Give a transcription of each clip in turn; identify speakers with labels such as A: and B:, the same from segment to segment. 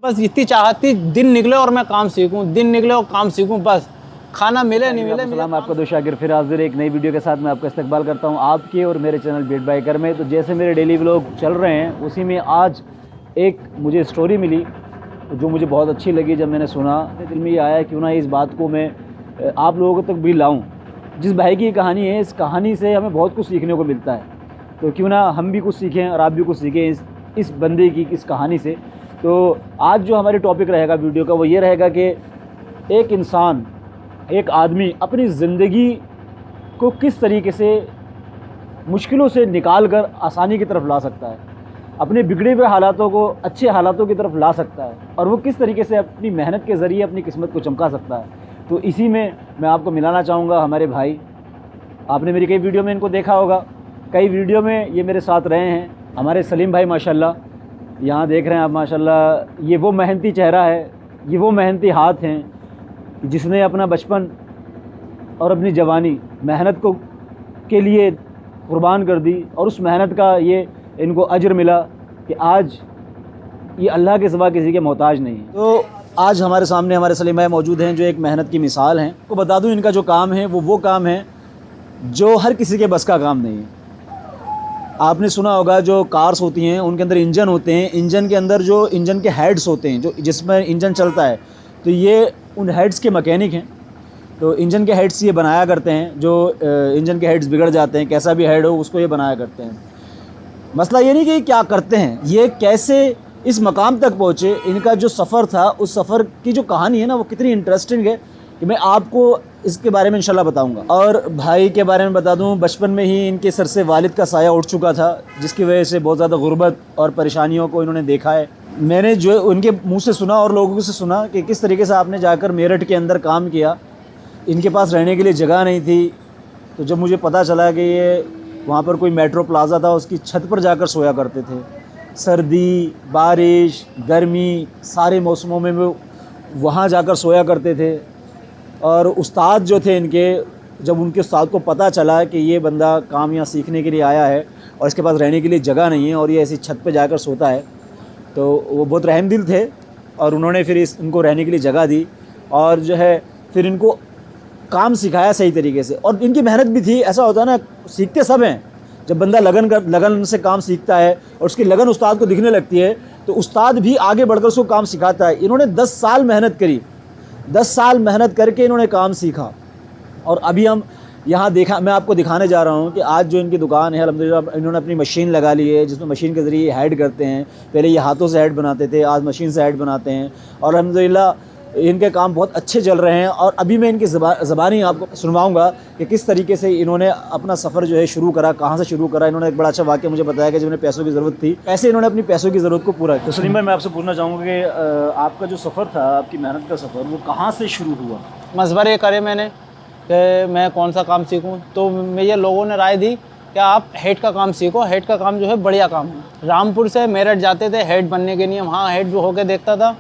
A: बस इतनी चाहत थी दिन निकले और मैं काम सीखूं, दिन निकले और काम सीखूं, बस खाना मिले नहीं मिले।
B: सलाम, आपका दो शागिर फिर हाजिर एक नई वीडियो के साथ मैं आपका इस्तकबाल करता हूं आपके और मेरे चैनल बीट बाइकर में। तो जैसे मेरे डेली व्लॉग चल रहे हैं उसी में आज एक मुझे स्टोरी मिली जो मुझे बहुत अच्छी लगी। जब मैंने सुना दिल में ये आया क्यों ना इस बात को मैं आप लोगों तक भी लाऊं। जिस भाई की कहानी है, इस कहानी से हमें बहुत कुछ सीखने को मिलता है, तो क्यों ना हम भी कुछ सीखें और आप भी कुछ सीखें इस बंदे की इस कहानी से। तो आज जो हमारे टॉपिक रहेगा वीडियो का वो ये रहेगा कि एक इंसान, एक आदमी अपनी ज़िंदगी को किस तरीके से मुश्किलों से निकाल कर आसानी की तरफ ला सकता है, अपने बिगड़े हुए हालातों को अच्छे हालातों की तरफ ला सकता है, और वो किस तरीके से अपनी मेहनत के ज़रिए अपनी किस्मत को चमका सकता है। तो इसी में मैं आपको मिलाना चाहूँगा हमारे भाई। आपने मेरी कई वीडियो में इनको देखा होगा, कई वीडियो में ये मेरे साथ रहे हैं। हमारे सलीम भाई माशाल्लाह, यहाँ देख रहे हैं आप माशाल्लाह, ये वो मेहनती चेहरा है, ये वो मेहनती हाथ हैं जिसने अपना बचपन और अपनी जवानी मेहनत को के लिए कुर्बान कर दी, और उस मेहनत का ये इनको अजर मिला कि आज ये अल्लाह के सिवा किसी के मोहताज नहीं है। तो आज हमारे सामने हमारे सलीम भाई मौजूद हैं जो एक मेहनत की मिसाल हैं। को बता दूं इनका जो काम है वो काम है जो हर किसी के बस का काम नहीं है। आपने सुना होगा जो कार्स होती हैं उनके अंदर इंजन होते हैं, इंजन के अंदर जो इंजन के हेड्स होते हैं, जो जिसमें इंजन चलता है, तो ये उन हेड्स के मैकेनिक हैं। तो इंजन के हेड्स ये बनाया करते हैं, जो इंजन के हेड्स बिगड़ जाते हैं, कैसा भी हेड हो उसको ये बनाया करते हैं। मसला ये नहीं कि क्या करते हैं, ये कैसे इस मकाम तक पहुँचे, इनका जो सफ़र था उस सफ़र की जो कहानी है ना वो कितनी इंटरेस्टिंग है कि मैं आपको इसके बारे में इंशाल्लाह बताऊंगा। और भाई के बारे में बता दूं, बचपन में ही इनके सर से वालिद का साया उठ चुका था, जिसकी वजह से बहुत ज़्यादा गुर्बत और परेशानियों को इन्होंने देखा है। मैंने जो उनके मुंह से सुना और लोगों से सुना कि किस तरीके से आपने जाकर मेरठ के अंदर काम किया, इनके पास रहने के लिए जगह नहीं थी। तो जब मुझे पता चला कि ये वहाँ पर कोई मेट्रो प्लाज़ा था, उसकी छत पर जाकर सोया करते थे। सर्दी, बारिश, गर्मी, सारे मौसमों में वो वहाँ जाकर सोया करते थे। और उस्ताद जो थे इनके, जब उनके उस्ताद को पता चला कि ये बंदा काम यहाँ सीखने के लिए आया है और इसके पास रहने के लिए जगह नहीं है और ये ऐसी छत पे जाकर सोता है, तो वो बहुत रहमदिल थे और उन्होंने फिर इनको रहने के लिए जगह दी और जो है फिर इनको काम सिखाया सही तरीके से। और इनकी मेहनत भी थी। ऐसा होता है ना, सीखते सब हैं, जब बंदा लगन से काम सीखता है और उसकी लगन उस्ताद को दिखने लगती है तो उस्ताद भी आगे बढ़कर उसको काम सिखाता है। इन्होंने 10 साल मेहनत करी, 10 साल मेहनत करके इन्होंने काम सीखा। और अभी हम यहाँ मैं आपको दिखाने जा रहा हूँ कि आज जो इनकी दुकान है अल्हम्दुलिल्लाह, इन्होंने अपनी मशीन लगा ली है जिसमें मशीन के ज़रिए हेड करते हैं। पहले ये हाथों से हेड बनाते थे, आज मशीन से हेड बनाते हैं और अल्हम्दुलिल्लाह इनके काम बहुत अच्छे चल रहे हैं। और अभी मैं इनकी ज़बानी आपको सुनवाऊँगा कि किस तरीके से इन्होंने अपना सफ़र जो है शुरू करा, कहाँ से शुरू करा। इन्होंने एक बड़ा अच्छा वाक़या मुझे बताया कि जब उन्हें पैसों की ज़रूरत थी, कैसे इन्होंने अपनी पैसों की ज़रूरत को पूरा किया। तो सलीम भाई, मैं आपसे पूछना चाहूँगा कि आपका जो सफ़र था, आपकी मेहनत का सफ़र, वो कहाँ से शुरू हुआ?
A: मशवरे करे मैंने कि मैं कौन सा काम सीखूं, तो मुझे लोगों ने राय दी कि आप हेड का काम सीखो, हेड का काम जो है बढ़िया काम है। रामपुर से मेरठ जाते थे हेड बनने के लिए, वहाँ हेड जो होकर देखता था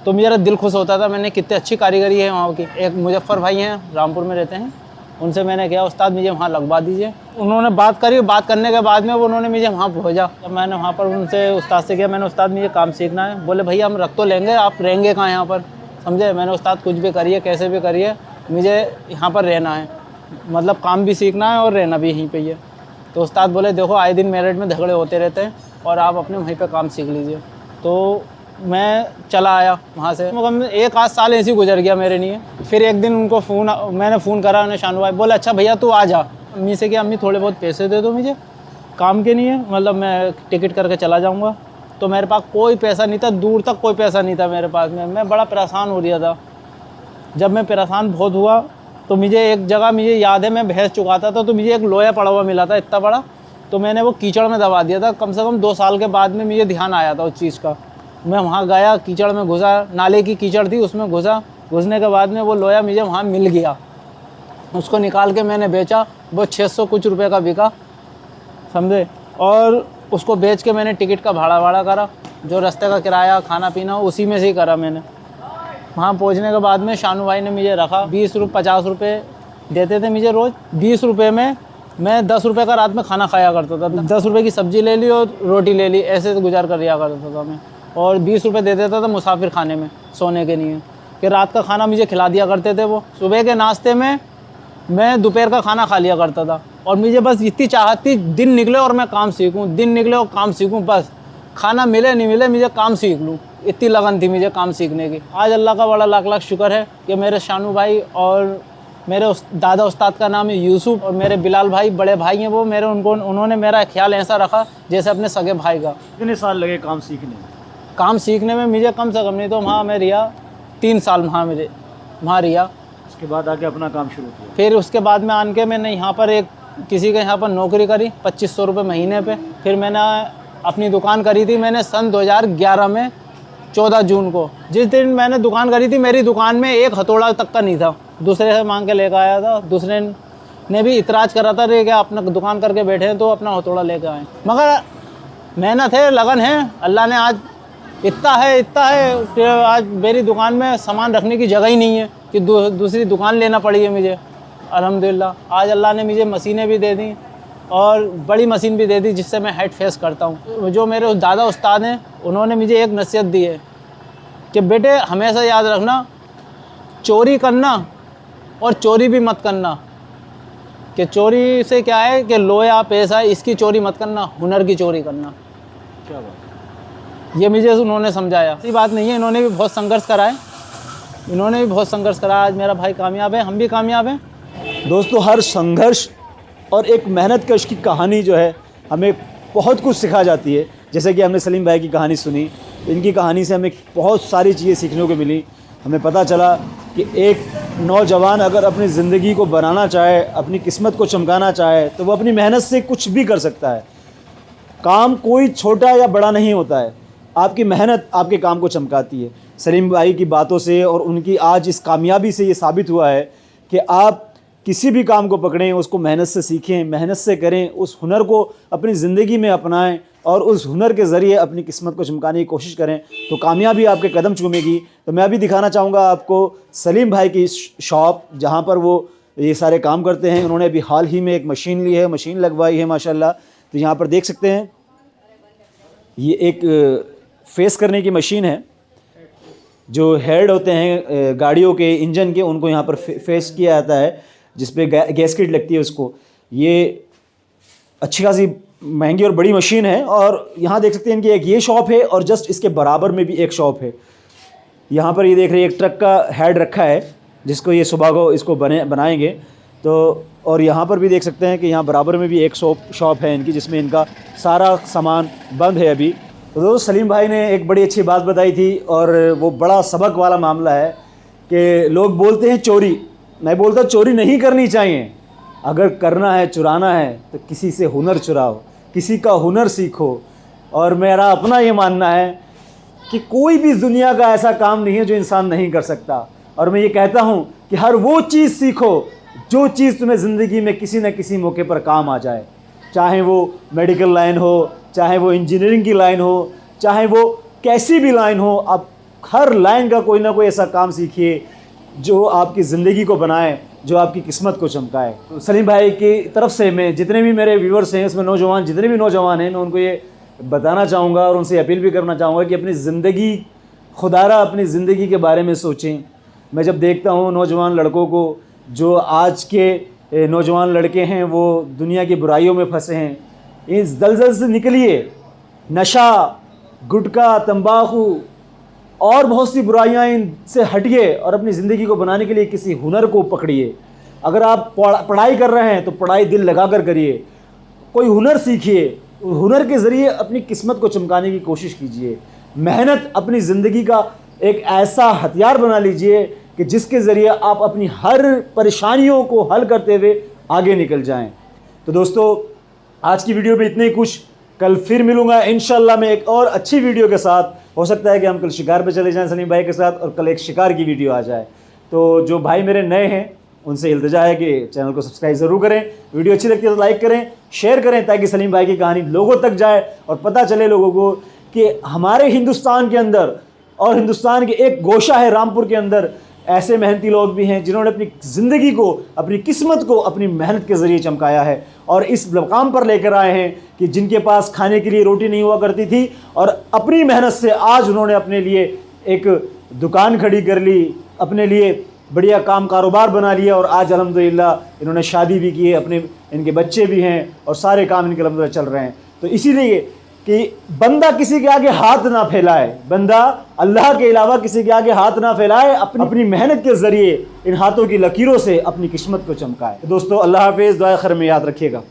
A: तो मेरा दिल खुश होता था, मैंने कितनी अच्छी कारीगरी है वहाँ की। एक मुजफ्फर भाई हैं, रामपुर में रहते हैं, उनसे मैंने कहा उस्ताद मुझे वहाँ लगवा दीजिए। उन्होंने बात करी, बात करने के बाद में उन्होंने मुझे वहाँ भेजा। जब मैंने वहाँ पर उनसे उस्ताद से किया, मैंने उस्ताद मुझे काम सीखना है। बोले भैया हम रख तो लेंगे, आप रहेंगे कहाँ यहाँ पर, समझे। मैंने उस्ताद कुछ भी करिए, कैसे भी करिए, मुझे यहाँ पर रहना है, मतलब काम भी सीखना है और रहना भी यहीं पर ही है। तो उस्ताद बोले देखो आए दिन मेरठ में झगड़े होते रहते हैं और आप अपने वहीं पर काम सीख लीजिए। तो मैं चला आया वहाँ से, मतलब 1 आध साल ऐसे ही गुजर गया मेरे लिए। फिर एक दिन उनको मैंने फ़ोन करा, उन्हें शानू भाई बोले अच्छा भैया तू आ जा। अम्मी से कि अम्मी थोड़े बहुत पैसे दे दो मुझे काम के लिए, मतलब मैं टिकट करके चला जाऊँगा। तो मेरे पास कोई पैसा नहीं था, दूर तक कोई पैसा नहीं था मेरे पास में। मैं बड़ा परेशान हो रहा था। जब मैं परेशान बहुत हुआ तो मुझे एक जगह मुझे याद है, मैं भैंस चुकाता था तो मुझे एक लोया पड़ा हुआ मिला था इतना बड़ा, तो मैंने वो कीचड़ में दबा दिया था। कम से कम 2 साल के बाद में मुझे ध्यान आया था उस चीज़ का। मैं वहाँ गया, कीचड़ में घुसा, नाले की कीचड़ थी उसमें घुसा, घुसने के बाद में वो लोया मुझे वहाँ मिल गया। उसको निकाल के मैंने बेचा, वो 600 कुछ रुपए का बिका, समझे। और उसको बेच के मैंने टिकट का भाड़ा करा, जो रास्ते का किराया खाना पीना उसी में से ही करा मैंने। वहाँ पहुँचने के बाद में शानू भाई ने मुझे रखा, 50 रुपये देते थे मुझे रोज़। 20 रुपये में मैं 10 रुपये का रात में खाना खाया करता था। 10 रुपये की सब्ज़ी ले ली और रोटी ले ली, ऐसे गुजार कर दिया करता था मैं। और 20 रुपये दे देता था मुसाफिर खाने में सोने के लिए, कि रात का खाना मुझे खिला दिया करते थे वो। सुबह के नाश्ते में मैं दोपहर का खाना खा लिया करता था, और मुझे बस इतनी चाहत थी दिन निकले और मैं काम सीखूं, दिन निकले और काम सीखूं, बस खाना मिले नहीं मिले मुझे काम सीख लूँ, इतनी लगन थी मुझे काम सीखने की। आज अल्लाह का बड़ा लाख लाख शुक्र है कि मेरे शानू भाई और मेरे दादा उस्ताद का नाम है यूसुफ, और मेरे बिलाल भाई बड़े भाई हैं वो, उन्होंने मेरा ख्याल ऐसा रखा जैसे अपने सगे भाई का।
B: कितने साल लगे काम सीखने में?
A: काम सीखने में मुझे कम से कम नहीं तो वहाँ मैं रिया 3 साल वहाँ रिया।
B: उसके बाद आके अपना काम शुरू किया?
A: फिर उसके बाद में आन के मैंने यहाँ पर किसी के यहाँ पर नौकरी करी 2500 रुपये महीने पे। फिर मैंने अपनी दुकान करी थी मैंने सन 2011 में 14 जून को। जिस दिन मैंने दुकान करी थी मेरी दुकान में एक हथौड़ा तक का नहीं था, दूसरे से मांग के लेकर आया था। दूसरे ने भी इतराज़ करा था रे क्या अपना दुकान करके बैठे हैं तो अपना हथौड़ा लेकर आए, मगर मेहनत है, लगन है, अल्लाह ने आज इतना है कि आज मेरी दुकान में सामान रखने की जगह ही नहीं है कि दूसरी दुकान लेना पड़ी है मुझे। अल्हम्दुलिल्लाह आज अल्लाह ने मुझे मशीनें भी दे दी और बड़ी मशीन भी दे दी जिससे मैं हेड फेस करता हूँ। जो मेरे दादा उस्ताद हैं उन्होंने मुझे एक नसीहत दी है कि बेटे हमेशा याद रखना, चोरी करना और चोरी भी मत करना, कि चोरी से क्या है कि लोया पैसा इसकी चोरी मत करना, हुनर की चोरी करना।
B: क्या बात,
A: ये मुझे उन्होंने समझाया। ऐसी बात नहीं है, इन्होंने भी बहुत संघर्ष करा है, आज मेरा भाई कामयाब है, हम भी कामयाब हैं।
B: दोस्तों हर संघर्ष और एक मेहनत कश की कहानी जो है हमें बहुत कुछ सिखा जाती है। जैसे कि हमने सलीम भाई की कहानी सुनी, इनकी कहानी से हमें बहुत सारी चीज़ें सीखने को मिली। हमें पता चला कि एक नौजवान अगर अपनी ज़िंदगी को बनाना चाहे, अपनी किस्मत को चमकाना चाहे तो वो अपनी मेहनत से कुछ भी कर सकता है। काम कोई छोटा या बड़ा नहीं होता है, आपकी मेहनत आपके काम को चमकाती है। सलीम भाई की बातों से और उनकी आज इस कामयाबी से ये साबित हुआ है कि आप किसी भी काम को पकड़ें, उसको मेहनत से सीखें, मेहनत से करें, उस हुनर को अपनी ज़िंदगी में अपनाएं और उस हुनर के ज़रिए अपनी किस्मत को चमकाने की कोशिश करें तो कामयाबी आपके कदम चूमेगी। तो मैं अभी दिखाना चाहूँगा आपको सलीम भाई की शॉप जहाँ पर वो ये सारे काम करते हैं। उन्होंने अभी हाल ही में एक मशीन ली है, मशीन लगवाई है माशाल्लाह। तो यहाँ पर देख सकते हैं ये एक फेस करने की मशीन है, जो हेड होते हैं गाड़ियों के इंजन के, उनको यहाँ पर फेस किया जाता है, जिस पे गैस्केट लगती है उसको। ये अच्छी खासी महंगी और बड़ी मशीन है। और यहाँ देख सकते हैं कि एक ये शॉप है और जस्ट इसके बराबर में भी एक शॉप है। यहाँ पर ये देख रहे हैं एक ट्रक का हेड रखा है जिसको ये सुबह को इसको बनाएंगे। तो और यहाँ पर भी देख सकते हैं कि यहाँ बराबर में भी एक शॉप है इनकी, जिसमें इनका सारा सामान बंद है अभी। तो दोस्तों सलीम भाई ने एक बड़ी अच्छी बात बताई थी और वो बड़ा सबक वाला मामला है कि लोग बोलते हैं चोरी, मैं बोलता चोरी नहीं करनी चाहिए। अगर करना है, चुराना है तो किसी से हुनर चुराओ, किसी का हुनर सीखो। और मेरा अपना ये मानना है कि कोई भी दुनिया का ऐसा काम नहीं है जो इंसान नहीं कर सकता। और मैं ये कहता हूँ कि हर वो चीज़ सीखो जो चीज़ तुम्हें ज़िंदगी में किसी न किसी मौके पर काम आ जाए, चाहे वो मेडिकल लाइन हो, चाहे वो इंजीनियरिंग की लाइन हो, चाहे वो कैसी भी लाइन हो। आप हर लाइन का कोई ना कोई ऐसा काम सीखिए जो आपकी ज़िंदगी को बनाए, जो आपकी किस्मत को चमकाए। तो सलीम भाई की तरफ से मैं जितने भी मेरे व्यूवर्स हैं, उसमें नौजवान जितने भी नौजवान हैं, मैं उनको ये बताना चाहूँगा और उनसे अपील भी करना चाहूँगा कि अपनी ज़िंदगी, खुदारा अपनी ज़िंदगी के बारे में सोचें। मैं जब देखता हूँ नौजवान लड़कों को, जो आज के नौजवान लड़के हैं वो दुनिया की बुराइयों में फंसे हैं, इस दलदल से निकलिए। नशा, गुटखा, तंबाकू और बहुत सी बुराइयां इनसे हटिए और अपनी ज़िंदगी को बनाने के लिए किसी हुनर को पकड़िए। अगर आप पढ़ाई कर रहे हैं तो पढ़ाई दिल लगा कर करिए, कोई हुनर सीखिए, हुनर के ज़रिए अपनी किस्मत को चमकाने की कोशिश कीजिए। मेहनत अपनी ज़िंदगी का एक ऐसा हथियार बना लीजिए कि जिसके ज़रिए आप अपनी हर परेशानियों को हल करते हुए आगे निकल जाएं। तो दोस्तों आज की वीडियो में इतने ही कुछ, कल फिर मिलूँगा इंशाल्लाह मैं एक और अच्छी वीडियो के साथ। हो सकता है कि हम कल शिकार पे चले जाएं सलीम भाई के साथ और कल एक शिकार की वीडियो आ जाए। तो जो भाई मेरे नए हैं उनसे इल्तिजा है कि चैनल को सब्सक्राइब ज़रूर करें, वीडियो अच्छी लगती है तो लाइक करें, शेयर करें, ताकि सलीम भाई की कहानी लोगों तक जाए और पता चले लोगों को कि हमारे हिंदुस्तान के अंदर, और हिंदुस्तान के एक गोशा है रामपुर के अंदर, ऐसे मेहनती लोग भी हैं जिन्होंने अपनी ज़िंदगी को, अपनी किस्मत को अपनी मेहनत के ज़रिए चमकाया है और इस मकाम पर लेकर आए हैं कि जिनके पास खाने के लिए रोटी नहीं हुआ करती थी और अपनी मेहनत से आज उन्होंने अपने लिए एक दुकान खड़ी कर ली, अपने लिए बढ़िया काम कारोबार बना लिया और आज अल्हम्दुलिल्लाह इन्होंने शादी भी की है, अपने इनके बच्चे भी हैं और सारे काम इनके अल्हम्दुलिल्लाह चल रहे हैं। तो इसीलिए कि बंदा किसी के आगे हाथ ना फैलाए, बंदा अल्लाह के अलावा किसी के आगे हाथ ना फैलाए, अपनी मेहनत के ज़रिए इन हाथों की लकीरों से अपनी किस्मत को चमकाए। दोस्तों अल्लाह हाफिज़, दुआ खैर में याद रखिएगा।